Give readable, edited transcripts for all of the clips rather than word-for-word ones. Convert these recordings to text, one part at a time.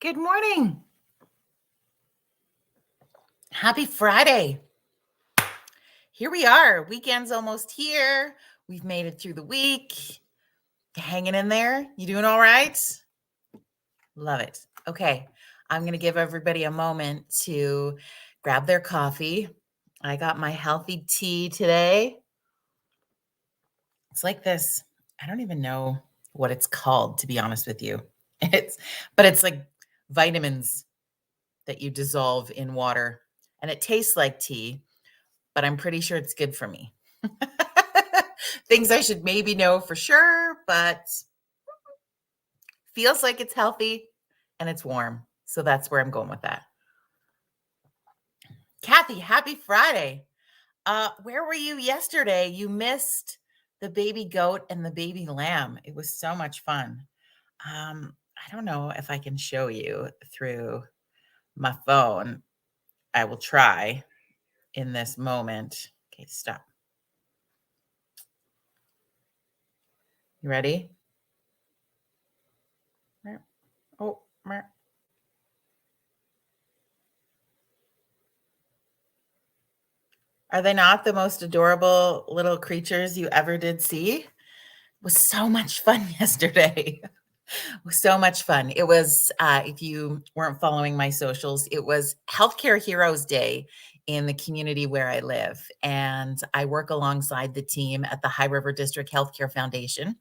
Good morning. Happy Friday. Here we are. Weekend's almost here. We've made it through the week. Hanging in there. You doing all right? Love it. Okay. I'm going to give everybody a moment to grab their coffee. I got my healthy tea today. It's like this. I don't even know what it's called, to be honest with you. It's like vitamins that you dissolve in water, and it tastes like tea, but I'm pretty sure it's good for me. Things I should maybe know for sure, but feels like it's healthy and it's warm. So that's where I'm going with that. Kathy, happy Friday. Where were you yesterday? You missed the baby goat and the baby lamb. It was so much fun. I don't know if I can show you through my phone. I will try in this moment. Okay, stop. You ready? Oh, are they not the most adorable little creatures you ever did see? It was so much fun yesterday. It was so much fun. It was, if you weren't following my socials, it was Healthcare Heroes Day in the community where I live. And I work alongside the team at the High River District Healthcare Foundation,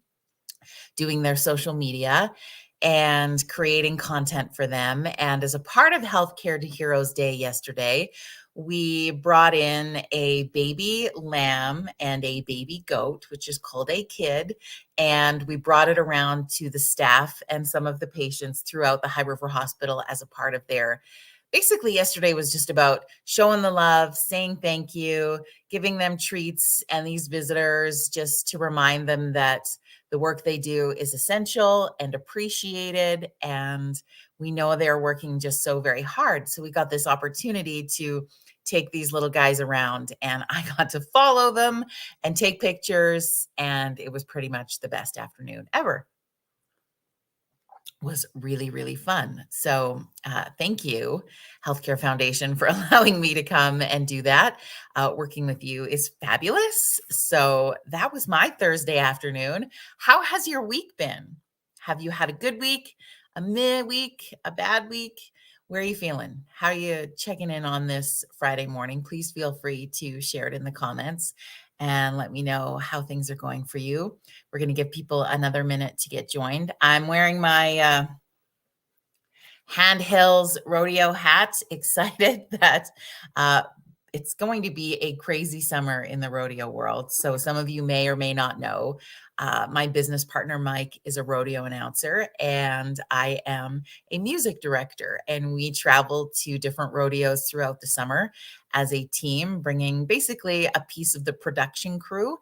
doing their social media and creating content for them. And as a part of Healthcare to Heroes Day yesterday, we brought in a baby lamb and a baby goat, which is called a kid. And we brought it around to the staff and some of the patients throughout the High River Hospital as a part of their. Basically, yesterday was just about showing the love, saying thank you, giving them treats and these visitors, just to remind them that the work they do is essential and appreciated. And we know they're working just so very hard. So we got this opportunity to take these little guys around, and I got to follow them and take pictures. And it was pretty much the best afternoon ever. Was really, really fun. So thank you, Healthcare Foundation, for allowing me to come and do that. Working with you is fabulous. So that was my Thursday afternoon. How has your week been? Have you had a good week, a mid week, a bad week? Where are you feeling? How are you checking in on this Friday morning? Please feel free to share it in the comments and let me know how things are going for you. We're going to give people another minute to get joined. I'm wearing my Handhelds Rodeo hat. Excited that it's going to be a crazy summer in the rodeo world. So some of you may or may not know, my business partner, Mike, is a rodeo announcer, and I am a music director. And we travel to different rodeos throughout the summer as a team, bringing basically a piece of the production crew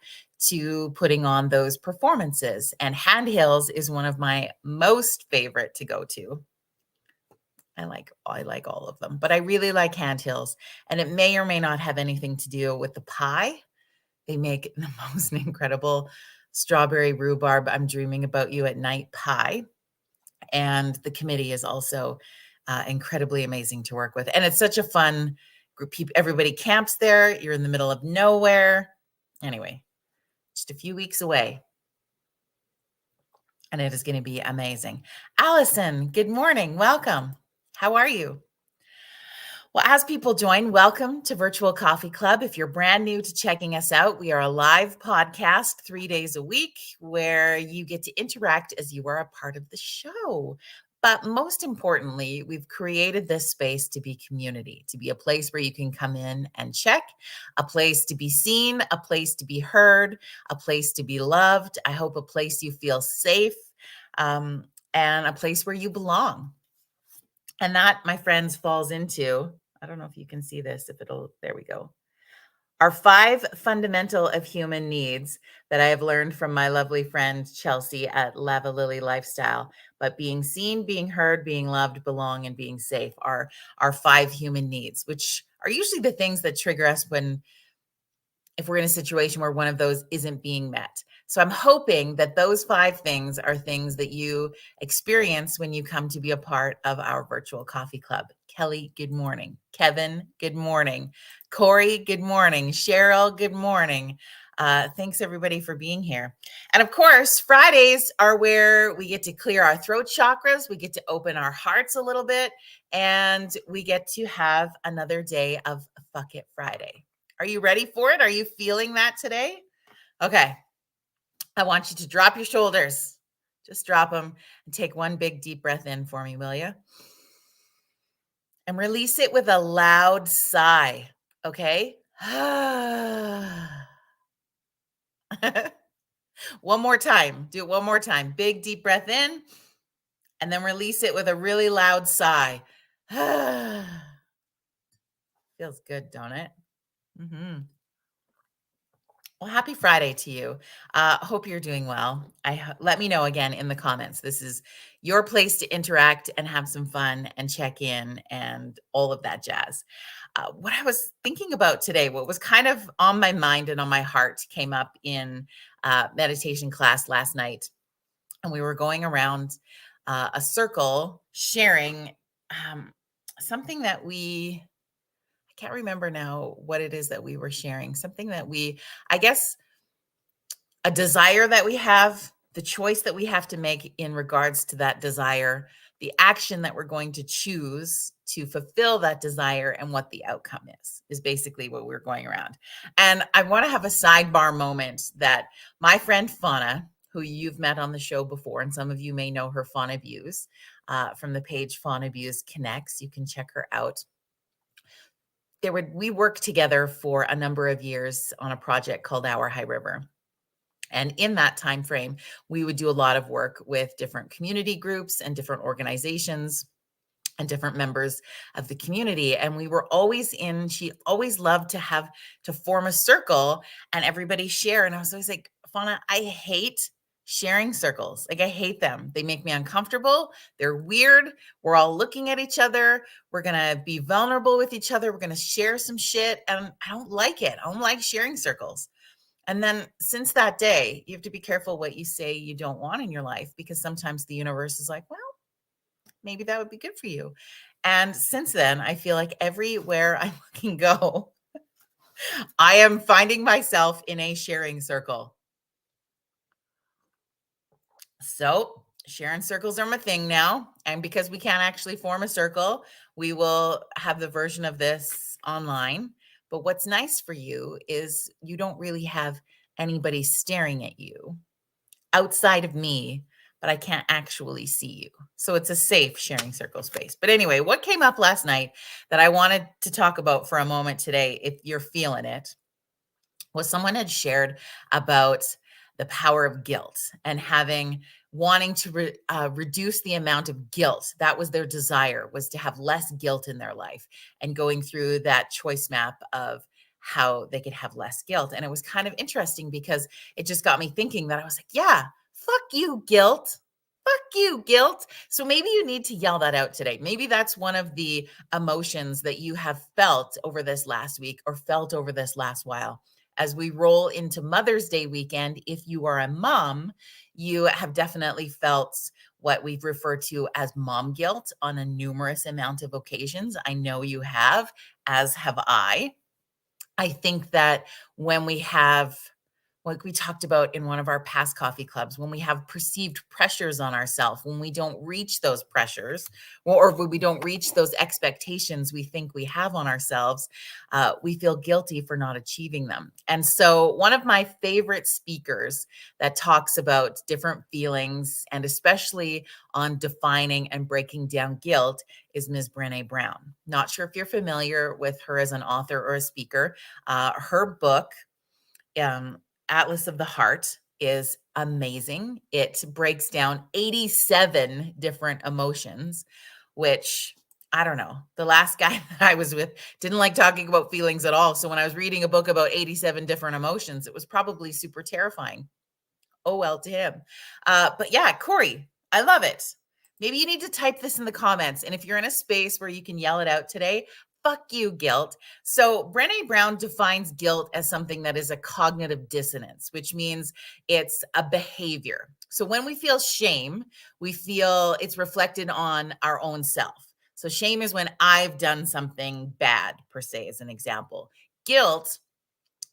to putting on those performances. And Handhills is one of my most favorite to go to. I like all of them, but I really like Handhills, and it may or may not have anything to do with the pie. They make the most incredible strawberry rhubarb I'm dreaming about you at night pie, and the committee is also incredibly amazing to work with, and it's such a fun group. Everybody camps there. You're in the middle of nowhere. Anyway, just a few weeks away, and it is going to be amazing. Allison, good morning. Welcome. How are you? Well, as people join, welcome to Virtual Coffee Club. If you're brand new to checking us out, we are a live podcast 3 days a week where you get to interact as you are a part of the show. But most importantly, we've created this space to be community, to be a place where you can come in and check, a place to be seen, a place to be heard, a place to be loved. I hope a place you feel safe, and a place where you belong. And that, my friends, falls into, I don't know if you can see this, there we go. Our 5 fundamental of human needs that I have learned from my lovely friend Chelsea at Lava Lily Lifestyle. But being seen, being heard, being loved, belong, and being safe are our 5 human needs, which are usually the things that trigger us when if we're in a situation where one of those isn't being met. So I'm hoping that those 5 things are things that you experience when you come to be a part of our virtual coffee club. Kelly, good morning. Kevin, good morning. Corey, good morning. Cheryl, good morning. Thanks everybody for being here. And of course, Fridays are where we get to clear our throat chakras, we get to open our hearts a little bit, and we get to have another day of Fuck It Friday. Are you ready for it? Are you feeling that today? Okay. I want you to drop your shoulders. Just drop them and take one big deep breath in for me, will you? And release it with a loud sigh. Okay. One more time. Do it one more time. Big deep breath in and then release it with a really loud sigh. Feels good, don't it? Mm-hmm. Well, happy Friday to you. Hope you're doing well. Let me know again in the comments. This is your place to interact and have some fun and check in and all of that jazz. What I was thinking about today, what was kind of on my mind and on my heart, came up in meditation class last night, and we were going around a circle sharing something that I can't remember now what it is that we were sharing. Something that I guess, a desire that we have, the choice that we have to make in regards to that desire, the action that we're going to choose to fulfill that desire, and what the outcome is basically what we're going around. And I want to have a sidebar moment that my friend Fauna, who you've met on the show before, and some of you may know her, Fauna Views, from the page Fauna Views Connects. You can check her out. We worked together for a number of years on a project called Our High River. And in that time frame, we would do a lot of work with different community groups and different organizations and different members of the community. And we were always she always loved to form a circle and everybody share. And I was always like, Fauna, I hate sharing circles. Like, I hate them. They make me uncomfortable. They're weird. We're all looking at each other. We're going to be vulnerable with each other. We're going to share some shit. And I don't like it. I don't like sharing circles. And then since that day, you have to be careful what you say you don't want in your life, because sometimes the universe is like, well, maybe that would be good for you. And since then, I feel like everywhere I can go, I am finding myself in a sharing circle. So sharing circles are my thing now. And because we can't actually form a circle, we will have the version of this online. But what's nice for you is you don't really have anybody staring at you outside of me, but I can't actually see you. So it's a safe sharing circle space. But anyway, what came up last night that I wanted to talk about for a moment today, if you're feeling it, was someone had shared about the power of guilt and wanting to reduce the amount of guilt. That was their desire, was to have less guilt in their life, and going through that choice map of how they could have less guilt. And it was kind of interesting because it just got me thinking that I was like, yeah, fuck you, guilt. Fuck you, guilt. So maybe you need to yell that out today. Maybe that's one of the emotions that you have felt over this last week, or felt over this last while. As we roll into Mother's Day weekend, if you are a mom, you have definitely felt what we've referred to as mom guilt on a numerous amount of occasions. I know you have, as have I. I think that when we have, like we talked about in one of our past coffee clubs, when we have perceived pressures on ourselves, when we don't reach those pressures, or when we don't reach those expectations we think we have on ourselves, we feel guilty for not achieving them. And so one of my favorite speakers that talks about different feelings, and especially on defining and breaking down guilt, is Ms. Brené Brown. Not sure if you're familiar with her as an author or a speaker. Her book, Atlas of the Heart, is amazing. It breaks down 87 different emotions, which, I don't know. The last guy that I was with didn't like talking about feelings at all. So when I was reading a book about 87 different emotions, it was probably super terrifying. Oh, well, to him. But yeah, Corey, I love it. Maybe you need to type this in the comments. And if you're in a space where you can yell it out today, fuck you, guilt. So Brené Brown defines guilt as something that is a cognitive dissonance, which means it's a behavior. So when we feel shame, we feel it's reflected on our own self. So shame is when I've done something bad, per se, as an example. Guilt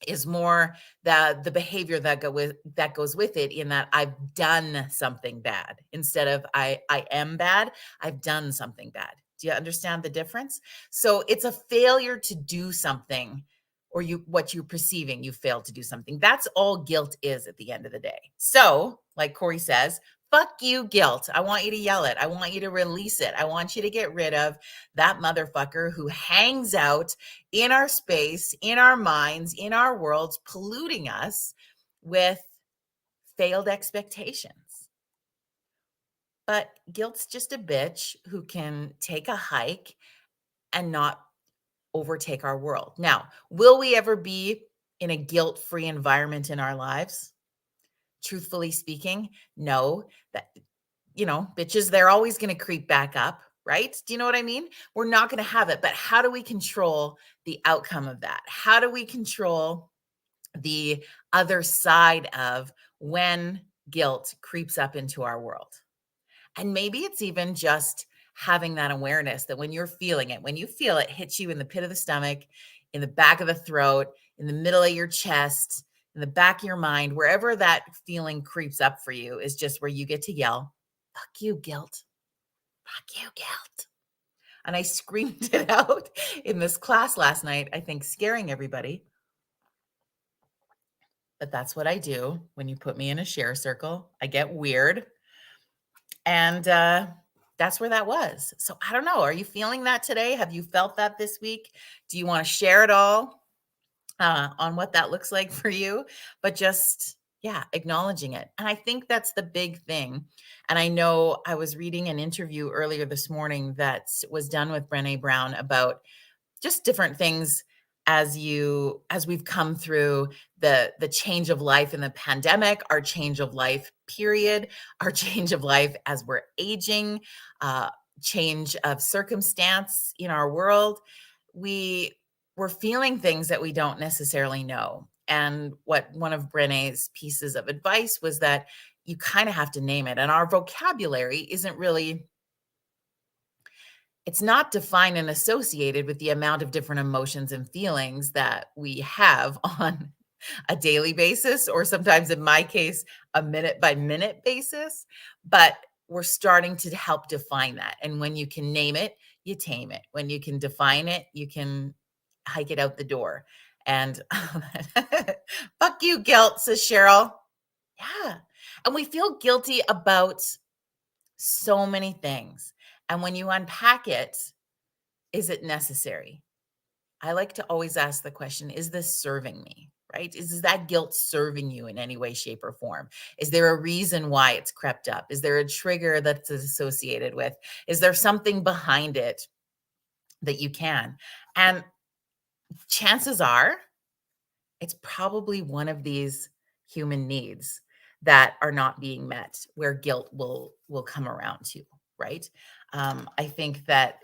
is more the behavior that goes with it, in that I've done something bad instead of I am bad. I've done something bad. Do you understand the difference? So it's a failure to do something, or what you're perceiving you failed to do something. That's all guilt is at the end of the day. So, like Corey says, fuck you, guilt. I want you to yell it. I want you to release it. I want you to get rid of that motherfucker who hangs out in our space, in our minds, in our worlds, polluting us with failed expectations. But guilt's just a bitch who can take a hike and not overtake our world. Now, will we ever be in a guilt-free environment in our lives? Truthfully speaking, no. That, bitches, they're always going to creep back up, right? Do you know what I mean? We're not going to have it. But how do we control the outcome of that? How do we control the other side of when guilt creeps up into our world? And maybe it's even just having that awareness that when you're feeling it, when you feel it hit you in the pit of the stomach, in the back of the throat, in the middle of your chest, in the back of your mind, wherever that feeling creeps up for you, is just where you get to yell, fuck you, guilt. Fuck you, guilt. And I screamed it out in this class last night, I think scaring everybody. But that's what I do when you put me in a share circle. I get weird. And that's where that was. So I don't know. Are you feeling that today? Have you felt that this week? Do you want to share it all on what that looks like for you? But just, yeah, acknowledging it. And I think that's the big thing. And I know I was reading an interview earlier this morning that was done with Brené Brown about just different things as we've come through the change of life in the pandemic, our change of life period, our change of life as we're aging, uh, change of circumstance in our world. We're feeling things that we don't necessarily know. And what one of Brené's pieces of advice was that you kind of have to name it. And our vocabulary isn't really, it's not defined and associated with the amount of different emotions and feelings that we have on a daily basis, or sometimes in my case, a minute by minute basis. But we're starting to help define that. And when you can name it, you tame it. When you can define it, you can hike it out the door. And fuck you, guilt, says Cheryl. Yeah. And we feel guilty about so many things. And when you unpack it, is it necessary? I like to always ask the question, is this serving me? Right? Is that guilt serving you in any way, shape, or form? Is there a reason why it's crept up? Is there a trigger that's associated with? Is there something behind it that you can? And chances are it's probably one of these human needs that are not being met, where guilt will come around to, right? I think that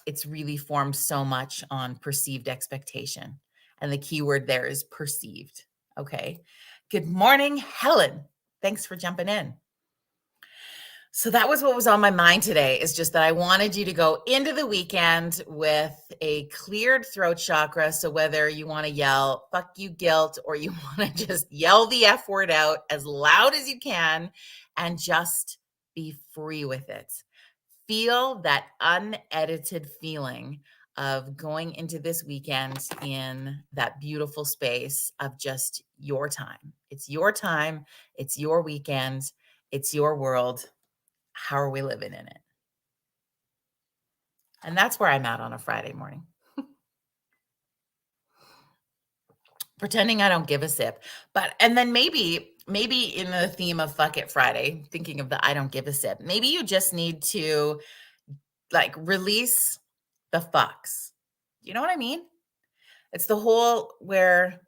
it's really formed so much on perceived expectation. And the key word there is perceived. Okay. Good morning, Helen. Thanks for jumping in. So that was what was on my mind today, is just that I wanted you to go into the weekend with a cleared throat chakra. So whether you want to yell, fuck you, guilt, or you want to just yell the F word out as loud as you can and just be free with it. Feel that unedited feeling of going into this weekend in that beautiful space of just your time. It's your time. It's your weekend. It's your world. How are we living in it? And that's where I'm at on a Friday morning. Pretending I don't give a sip. And then maybe in the theme of Fuck It Friday, thinking of the I don't give a sip, maybe you just need to like release the fucks. You know what I mean? It's the whole where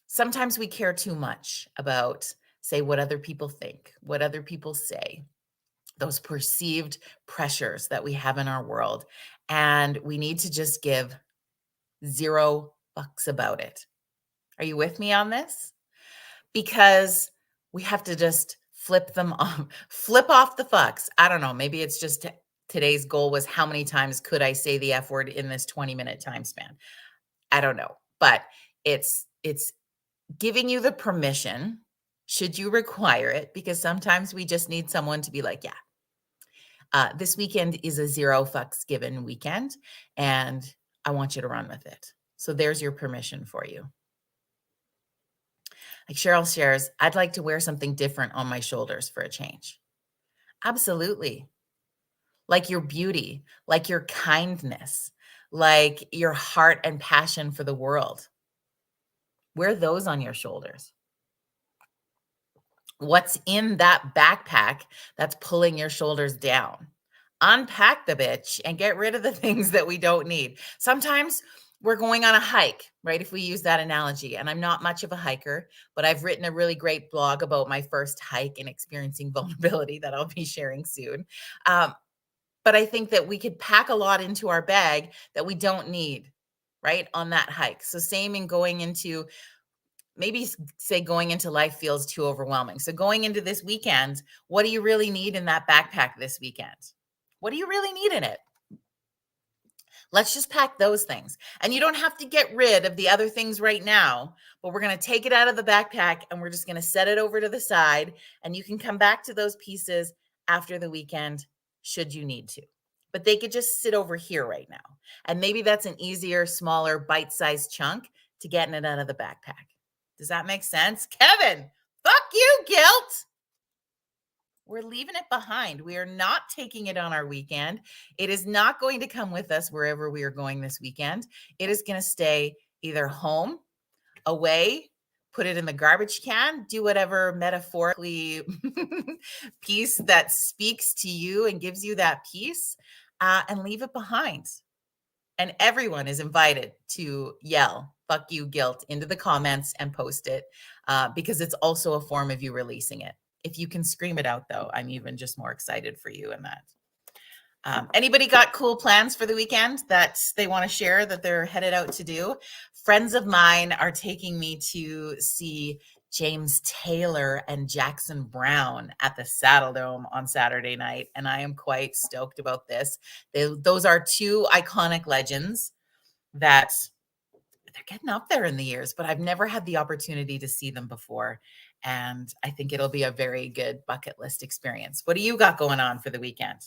sometimes we care too much about, say, what other people think, what other people say. those perceived pressures that we have in our world. And we need to just give 0 fucks about it. Are you with me on this? Because we have to just flip them off, flip off the fucks. I don't know. Maybe it's just today's goal was how many times could I say the F word in this 20-minute time span? I don't know. But it's giving you the permission, should you require it, because sometimes we just need someone to be like, yeah, this weekend is a 0 fucks given weekend, and I want you to run with it. So there's your permission for you. Like Cheryl shares, I'd like to wear something different on my shoulders for a change. Absolutely. Like your beauty, like your kindness, like your heart and passion for the world. Wear those on your shoulders. What's in that backpack that's pulling your shoulders down? Unpack the bitch and get rid of the things that we don't need. Sometimes we're going on a hike, right? If we use that analogy, and I'm not much of a hiker, but I've written a really great blog about my first hike and experiencing vulnerability that I'll be sharing soon. But I think that we could pack a lot into our bag that we don't need, right? On that hike. So same in going into, maybe say going into life feels too overwhelming. So going into this weekend, what do you really need in that backpack this weekend? What do you really need in it? Let's just pack those things. And you don't have to get rid of the other things right now, but we're going to take it out of the backpack and we're just going to set it over to the side. And you can come back to those pieces after the weekend, should you need to. But they could just sit over here right now. And maybe that's an easier, smaller, bite-sized chunk to getting it out of the backpack. Does that make sense? Kevin, fuck you, guilt. We're leaving it behind. We are not taking it on our weekend. It is not going to come with us wherever we are going this weekend. It is going to stay either home, away, put it in the garbage can, do whatever metaphorically piece that speaks to you and gives you that peace, and leave it behind. And everyone is invited to yell, fuck you, guilt, into the comments and post it, because it's also a form of you releasing it. If you can scream it out, though, I'm even just more excited for you in that. Anybody got cool plans for the weekend that they want to share that they're headed out to do? Friends of mine are taking me to see James Taylor and Jackson Browne at the Saddle Dome on Saturday night, and I am quite stoked about this. Those are 2 iconic legends that they're getting up there in the years, but I've never had the opportunity to see them before. And I think it'll be a very good bucket list experience. What do you got going on for the weekend?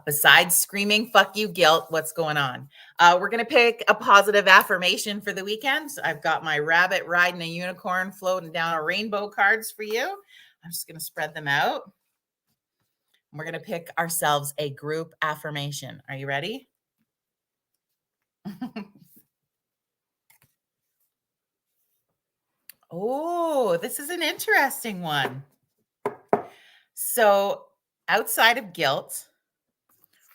Besides screaming, fuck you, guilt, what's going on? We're going to pick a positive affirmation for the weekend. I've got my rabbit riding a unicorn floating down a rainbow cards for you. I'm just going to spread them out. We're going to pick ourselves a group affirmation. Are you ready? Oh, this is an interesting one. So, outside of guilt,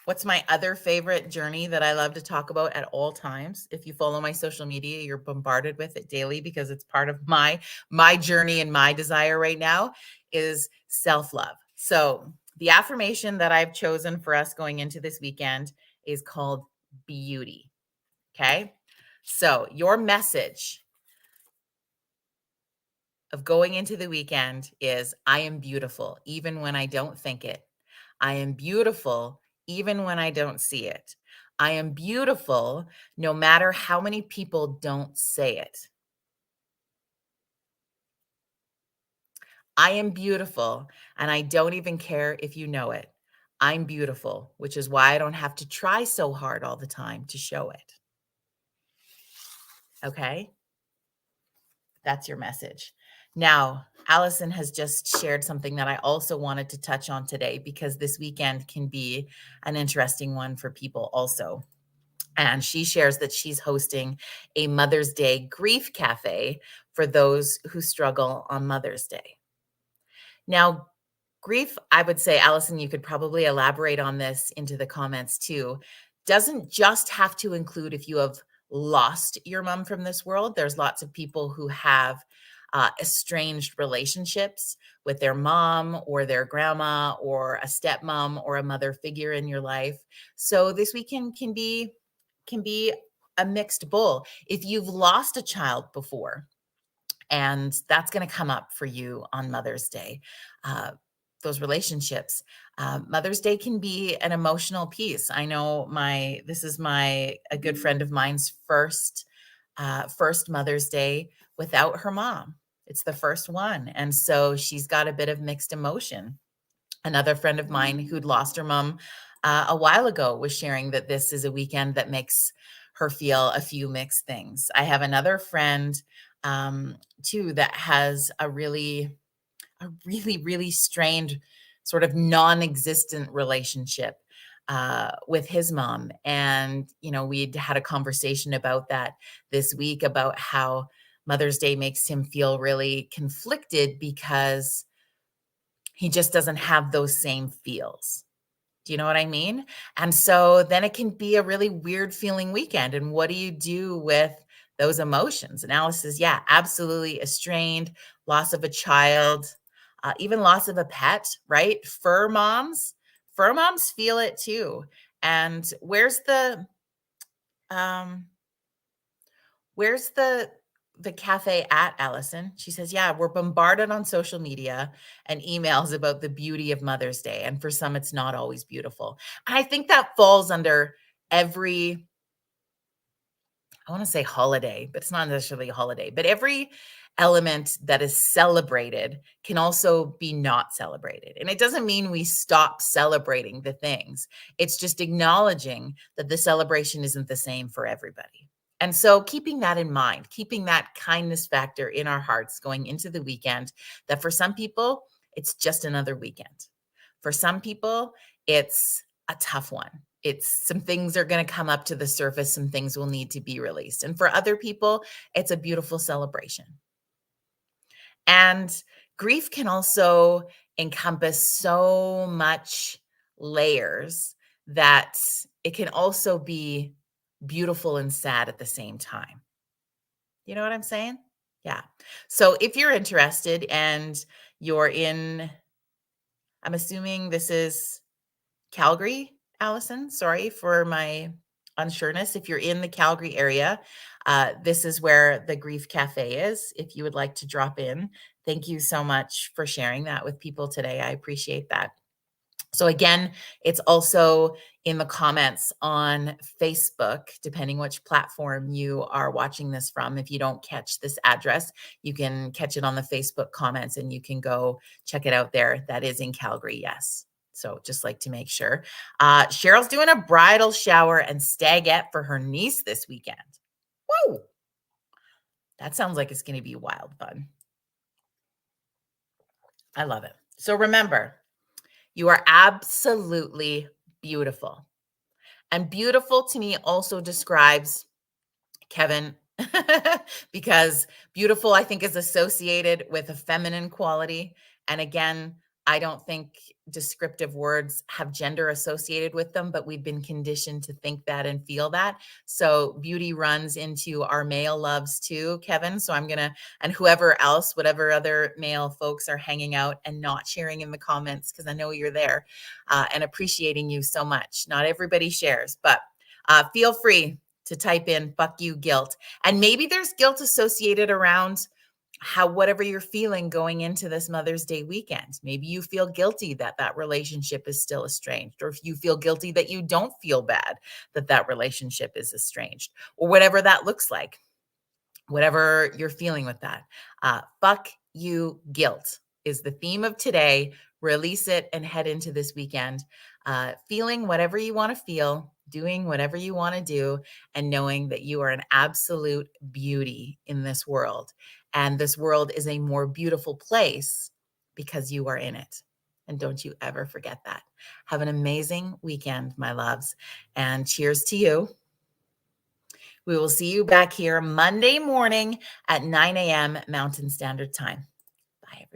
what's my other favorite journey that I love to talk about at all times? If you follow my social media, you're bombarded with it daily because it's part of my journey and my desire right now is self-love. So, the affirmation that I've chosen for us going into this weekend is called beauty. Okay? So, your message of going into the weekend is I am beautiful, even when I don't think it. I am beautiful, even when I don't see it. I am beautiful, no matter how many people don't say it. I am beautiful, and I don't even care if you know it. I'm beautiful, which is why I don't have to try so hard all the time to show it. Okay? That's your message. Now, Allison has just shared something that I also wanted to touch on today because this weekend can be an interesting one for people also. And she shares that she's hosting a Mother's Day grief cafe for those who struggle on Mother's Day. Now, grief, I would say, Allison, you could probably elaborate on this into the comments too, doesn't just have to include if you have lost your mom from this world. There's lots of people who have estranged relationships with their mom or their grandma or a stepmom or a mother figure in your life. So this weekend can be a mixed bowl. If you've lost a child before, and that's going to come up for you on Mother's Day. Uh, those relationships. Mother's Day can be an emotional piece. I know this is a good friend of mine's first Mother's Day without her mom. It's the first one, and so she's got a bit of mixed emotion. Another friend of mine who'd lost her mom a while ago was sharing that this is a weekend that makes her feel a few mixed things. I have another friend too that has a really strained, sort of non-existent relationship with his mom. And, we'd had a conversation about that this week about how Mother's Day makes him feel really conflicted because he just doesn't have those same feels. Do you know what I mean? And so then it can be a really weird feeling weekend. And what do you do with those emotions? And Alice says, yeah, absolutely estranged, loss of a child, even loss of a pet, right? Fur moms feel it too. And um, where's the cafe at, Allison? She says, yeah, we're bombarded on social media and emails about the beauty of Mother's Day. And for some, it's not always beautiful. And I think that falls under every, I want to say holiday, but it's not necessarily a holiday, but every element that is celebrated can also be not celebrated. And it doesn't mean we stop celebrating the things. It's just acknowledging that the celebration isn't the same for everybody. And so keeping that in mind, keeping that kindness factor in our hearts going into the weekend, that for some people, it's just another weekend. For some people, it's a tough one. It's some things are going to come up to the surface, some things will need to be released. And for other people, it's a beautiful celebration. And grief can also encompass so much layers that it can also be beautiful and sad at the same time. You know what I'm saying? Yeah. So if you're interested and you're in, I'm assuming this is Calgary, Allison. Sorry for my unsureness. If you're in the Calgary area, this is where the Grief Cafe is. If you would like to drop in, thank you so much for sharing that with people today. I appreciate that. So again, it's also in the comments on Facebook, depending which platform you are watching this from. If you don't catch this address, you can catch it on the Facebook comments and you can go check it out there. That is in Calgary, yes. So just like to make sure. Cheryl's doing a bridal shower and stagette for her niece this weekend. Woo! That sounds like it's going to be wild fun. I love it. So remember, you are absolutely beautiful. And beautiful to me also describes Kevin, because beautiful, I think, is associated with a feminine quality. And again, I don't think descriptive words have gender associated with them, but we've been conditioned to think that and feel that. So beauty runs into our male loves too, Kevin. So and whoever else, whatever other male folks are hanging out and not sharing in the comments, because I know you're there and appreciating you so much. Not everybody shares, but feel free to type in "fuck you guilt." And maybe there's guilt associated around whatever you're feeling going into this Mother's Day weekend. Maybe you feel guilty that that relationship is still estranged, or if you feel guilty that you don't feel bad that that relationship is estranged, or whatever that looks like, whatever you're feeling with that. Fuck you guilt is the theme of today. Release it and head into this weekend, feeling whatever you want to feel, doing whatever you want to do, and knowing that you are an absolute beauty in this world. And this world is a more beautiful place because you are in it. And don't you ever forget that. Have an amazing weekend, my loves. And cheers to you. We will see you back here Monday morning at 9 a.m. Mountain Standard Time. Bye, everybody.